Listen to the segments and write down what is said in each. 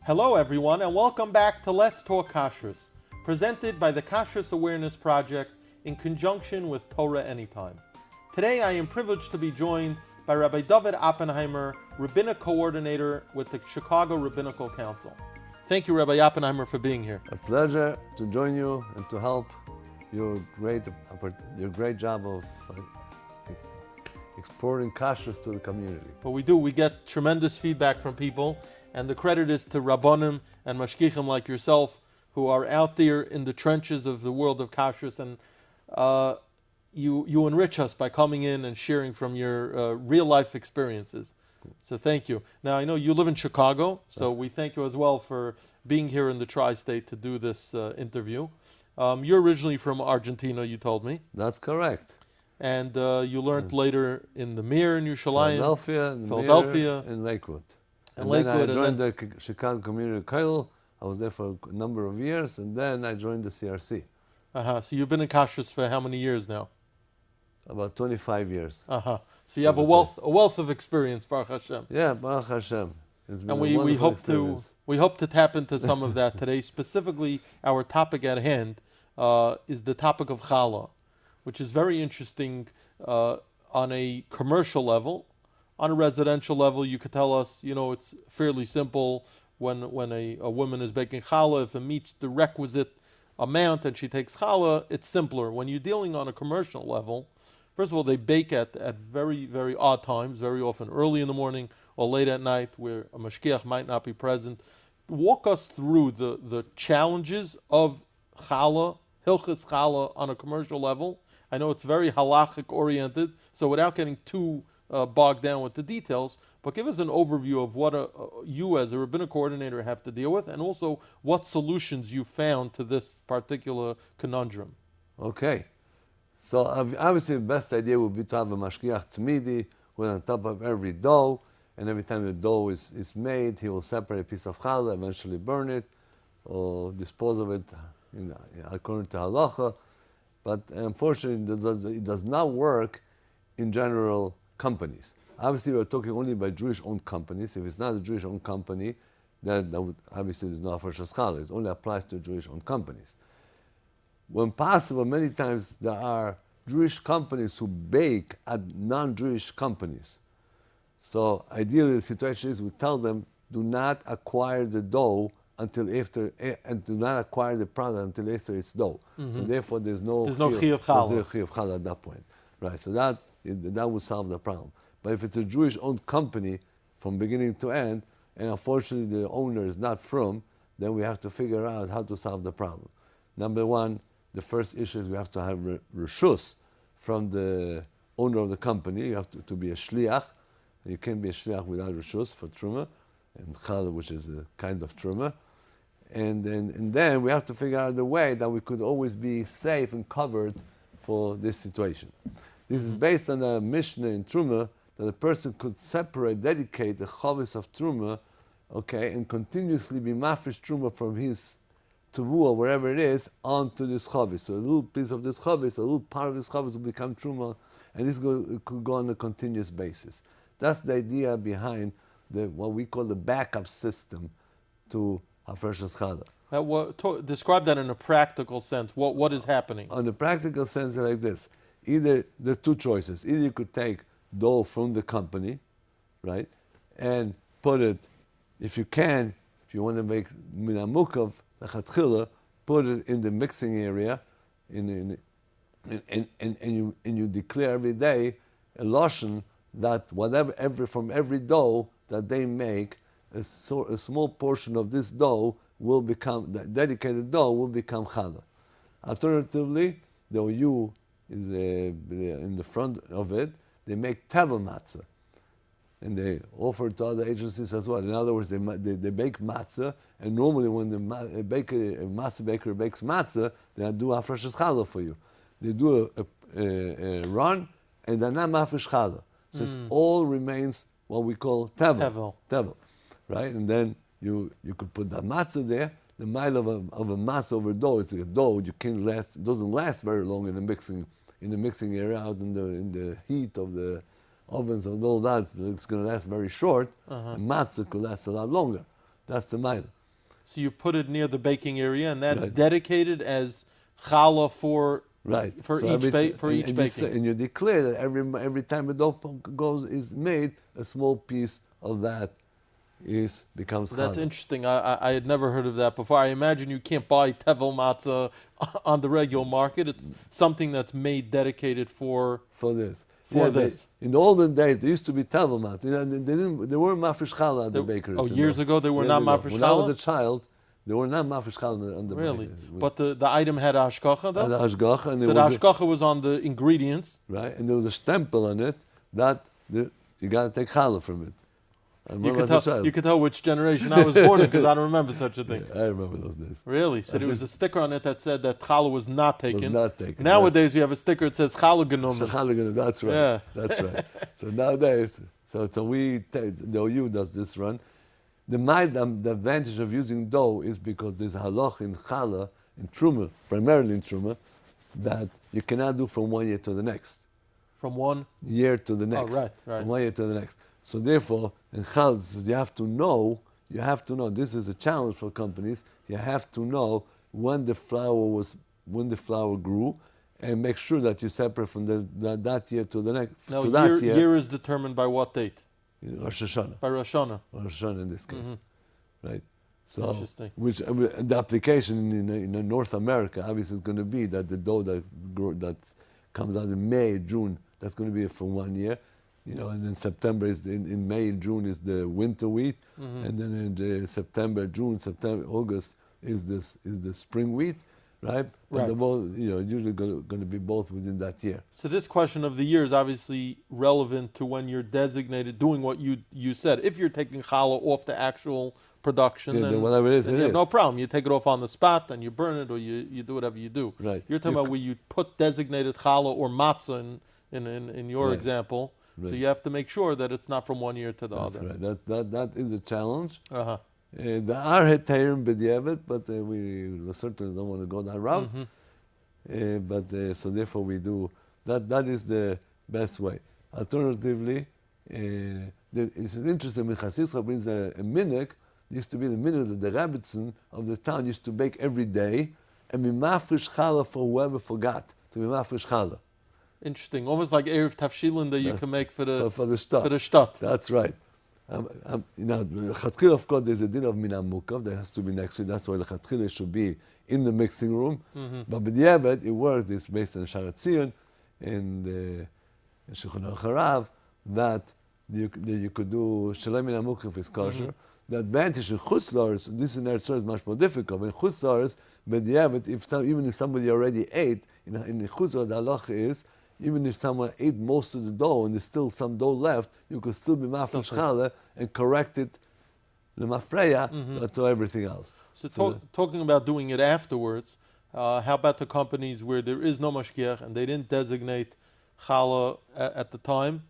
Hello everyone and welcome back to Let's Talk Kashrus, presented by the Kashrus Awareness Project in conjunction with Torah Anytime. Today I am privileged to be joined by Rabbi Dovid Oppenheimer, Rabbinic Coordinator with the Chicago Rabbinical Council. Thank you, Rabbi Oppenheimer, for being here. A pleasure to join you and to help your great job of exporting kashrus to the community. Well, we get tremendous feedback from people, and the credit is to Rabbanim and Mashgiachim like yourself who are out there in the trenches of the world of kashrus, and you enrich us by coming in and sharing from your real-life experiences. So thank you. Now, I know you live in Chicago, so we thank you as well for being here in the tri-state to do this interview. You're originally from Argentina, you told me. That's correct. And you learned later in the Mir in Yerushalayim. Philadelphia, and Lakewood. And then I joined the Chicago Community College. I was there for a number of years, and then I joined the CRC. So you've been in kashrus for how many years now? About 25 years. So you have a wealth of experience, Baruch Hashem. Yeah, Baruch Hashem. It's been and we hope to tap into some of that today. Specifically, our topic at hand is the topic of Challah, which is very interesting on a commercial level. On a residential level, you could tell us, it's fairly simple when a woman is baking Challah. If it meets the requisite amount and she takes Challah, it's simpler. When you're dealing on a commercial level, first of all, they bake at very, very odd times, very often early in the morning or late at night where a mashgiach might not be present. Walk us through the challenges of Challah, Hilchas Challah on a commercial level. I know it's very halachic oriented, so without getting too bogged down with the details, but give us an overview of what you as a Rabbinic Coordinator have to deal with, and also what solutions you found to this particular conundrum. Okay. So obviously the best idea would be to have a mashgiach tzmidi who is on top of every dough, and every time the dough is made, he will separate a piece of challah, eventually burn it, or dispose of it according to halacha. But unfortunately, it does not work in general companies. Obviously, we're talking only about Jewish-owned companies. If it's not a Jewish-owned company, then obviously there's no hafrashas challah. It only applies to Jewish-owned companies. When possible, many times there are Jewish companies who bake at non-Jewish companies. So ideally the situation is we tell them, do not acquire the dough until after, and do not acquire the product until after it's dough. So therefore there's no chiyuv challah at that point. Right, so that would solve the problem. But if it's a Jewish-owned company from beginning to end, and unfortunately the owner is not from, then we have to figure out how to solve the problem. Number one, the first issue is we have to have reshus from the owner of the company. You have to be a shliach. You can't be a shliach without reshus for truma, and challah, which is a kind of truma. And then we have to figure out a way that we could always be safe and covered for this situation. This is based on a Mishnah in truma that a person could dedicate the chavis of truma, and continuously be mafresh truma from his teruah, wherever it is, onto this chavis. So a little piece of this chavis, a little part of this chavis will become truma, and this could go on a continuous basis. That's the idea behind what we call the backup system to hafrashas challah. Describe that in a practical sense. What is happening? On the practical sense, like this. Either there's two choices. Either you could take dough from the company, right, and put it, if you want to make minamukav, put it in the mixing area, and you declare every day a lashon that from every dough that they make, a small portion of this dough will become, the dedicated dough will become challah. Alternatively, in the front of it, they make tevel matzah, and they offer it to other agencies as well. In other words, they bake matzah, and normally when the matzah baker bakes matzah, they do hafrashas challah for you. They do a run, and they're not mafresh challah. So it all remains what we call tevel, right? And then you could put the matzah there. The mile of a matzah over dough, it's like a dough. It doesn't last very long in the mixing area, out in the heat of the ovens and all that. It's going to last very short. Matzah could last a lot longer. That's the minor. So you put it near the baking area, and that's Right. dedicated as challah for Right. for So each every- for and- each and you baking. say- and you declare that every time a dough is made, a small piece of that becomes So that's challah. interesting. I had never heard of that before. I imagine you can't buy tevel matzah on the regular market. It's something that's made dedicated for For this. For They- this. in the olden days, there used to be tevelmat. You know, they weren't mafresh challah at the There- bakeries. oh, you years know. ago they were Years not ago. mafresh When I was challah? a child, they were not mafresh challah on the really, bakery. but the item had hashgacha though. And the hashgacha, and So there the was hashgacha was on the ingredients. right, and there was a stempel on it that you got to take challah from it. I You remember could as a tell. child. You could tell which generation I was born in because I don't remember such a thing. I remember those days. Really? So there was a sticker on it that said that challah was not taken. not taken. Nowadays you have a sticker that says challah genommen. Challah, that's right. Yeah. That's right. So nowadays, so the OU does this run. The advantage of using dough is because there's halach in challah, in truma, primarily in truma, that you cannot do from 1 year to the next. From one. Year to the next. right. From 1 year to the next. So therefore, in challah, you have to know, this is a challenge for companies, you have to know when the flour grew, and make sure that you separate from that year to the next. Now to that year is determined by what date? Rosh Hashanah. By Rosh Hashanah. Rosh Hashanah in this case, right? So, Interesting. which the application in North America obviously is going to be that the dough that comes out in May, June, that's going to be from 1 year, and then September is in May and June is the winter wheat, and then in September, August is the spring wheat, right? But Right. they're both, usually going to be both within that year. So this question of the year is obviously relevant to when you're designated doing what you said. If you're taking challah off the actual production, Yeah, then whatever it is, then it you have is. no problem. You take it off on the spot, and you burn it, or you do whatever you do. Right. You're talking about where you put designated challah or matzah in your Right. example. So Right. you have to make sure that it's not from 1 year to the That's other. right. That is a challenge. Uh-huh. There are hetayrim b'diavad, but we certainly don't want to go that route. So therefore we do that. That is the best way. Alternatively, it's interesting. When Chassidus brings a minhag, used to be the minhag that the Rebbitzin of the town used to bake every day, and be mafresh challah for whoever forgot to be mafresh challah Interesting. Almost like Erev Tafshilin that you can make for the shtat. for the shtat. That's right. Lechatchila, of course, there's a din of minam mukav that has to be next to it. That's why lechatchila should be in the mixing room. But b'diavad, it works. It's based on Sharat Zion and Shulchan Aruch Harav that you could do shalom minam mukav is kosher. The advantage in Chutz La'aretz, this in Eretz Yisrael is much more difficult. In Chutz La'aretz, b'diavad, even if somebody already ate, in the Chutz La'aretz, the halacha is, even if someone ate most of the dough and there's still some dough left, you could still be mafresh challah and correct it lemafreya to everything else. So talking about doing it afterwards, how about the companies where there is no mashgiach and they didn't designate challah at the time,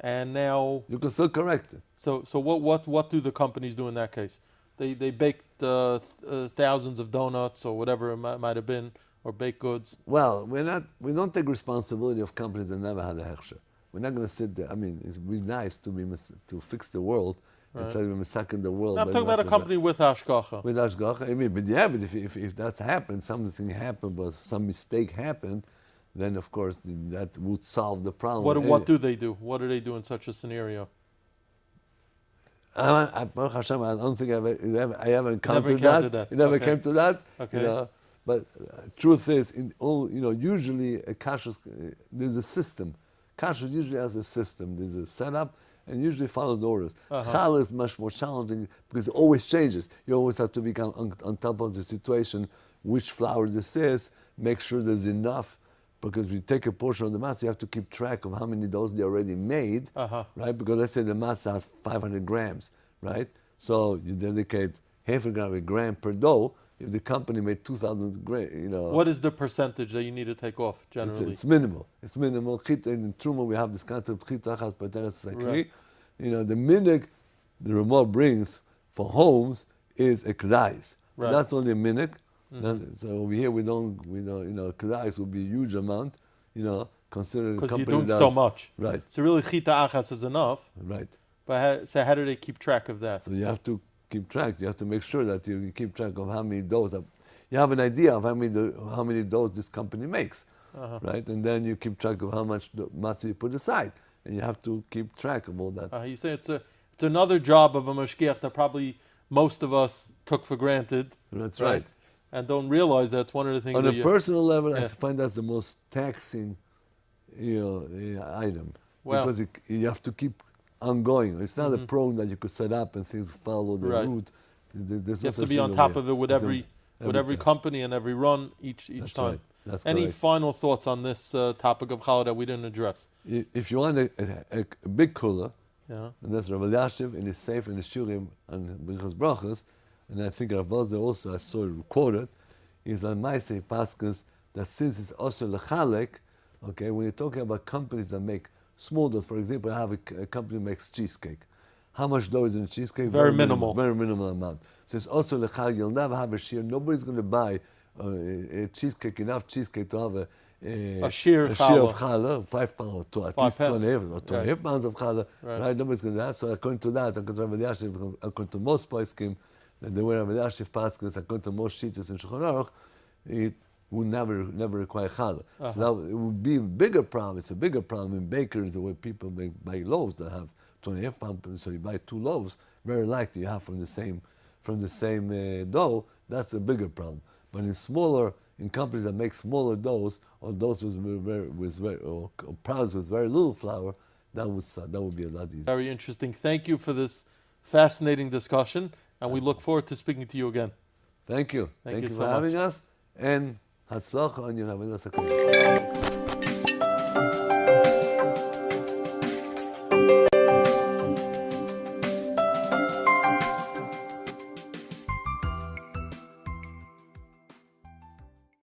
and now You can still correct it. so what do the companies do in that case? They baked thousands of donuts or whatever it might have been, or baked goods. Well, we don't take responsibility of companies that never had a hechsher. We're not going to sit there. I mean, it's really nice to fix the world and try to be misakin the world. Now, I'm talking about a company with hashgacha. With hashgacha. I mean, but yeah, but if that's happened, something happened, but some mistake happened, then of course that would solve the problem. What do they do? What do they do in such a scenario? Baruch Hashem, I don't think I ever encountered that. It never Okay. came to that. Okay. But truth is, usually a kashrus, there's a system. Kashrus usually has a system. There's a setup, and usually follows the orders. Challah is much more challenging because it always changes. You always have to become on top of the situation, which flour this is, make sure there's enough, because when you take a portion of the matzah, you have to keep track of how many doughs they already made, right? Because let's say the matzah has 500 grams, right? So you dedicate half a gram per dough. If the company made 2,000 grams, What is the percentage that you need to take off generally? it's minimal. It's minimal. In Truma, we have this concept, chita achas pateres sakri. Right. The minhag the Ramah brings for homes is a k'zayis. Right. That's only a minhag. So over here, we don't, k'zayis would be a huge amount, considering the Because you're company doing does. so much. Right, So really, chita achas is enough. right. But how do they keep track of that? So you have to keep track. You have to make sure that you keep track of how many doughs. You have an idea of how many doughs this company makes, right? And then you keep track of how much matzah you put aside, and you have to keep track of all that. You say it's another job of a mashgiach that probably most of us took for granted. That's right. And don't realize that's one of the things. On a personal level, Yeah. I find that's the most taxing, item, Well, because you have to keep ongoing. It's not a program that you could set up and things follow the Right. route. There's you have to be on top of it with every time. company and every run each That's time. right. That's Any correct. final thoughts on this topic of Challah that we didn't address? If you want a big cooler, Yeah. and that's Rabbi Yashiv in his safe in the Shurim and Birchas Brachas, and I think Rav Vazda also I saw it recorded, is on Maaseh Paskas that since it's also lechalek, okay, when you're talking about companies that make small doughs, for example, I have a company that makes cheesecake. How much dough is in a cheesecake? Very minimal. Very minimal amount. So it's also lechalek. You'll never have a shear. Nobody's going to buy a cheesecake, enough cheesecake to have A shear of challah. challah, 5 pounds, or at 5 least pounds. 2.5 pounds of challah. Right. Right? Nobody's going to do that. So according to that, according to Rabbi Yashiv, according to most poskim, that the way Rabbi Yashiv passes, according to most shitas in Shulchan Aruch, it would never require challah. So that it would be a bigger problem. It's a bigger problem in bakeries, the way people buy loaves that have 2.5 pounds. So you buy 2 loaves, very likely you have from the same dough. That's a bigger problem. But in companies that make smaller doughs, or doughs or products with very little flour, that would be a lot easier. Very interesting. Thank you for this fascinating discussion, and we look forward to speaking to you again. Thank you. Thank you for so having us, and Hatzlacha on your Avodas HaKodesh.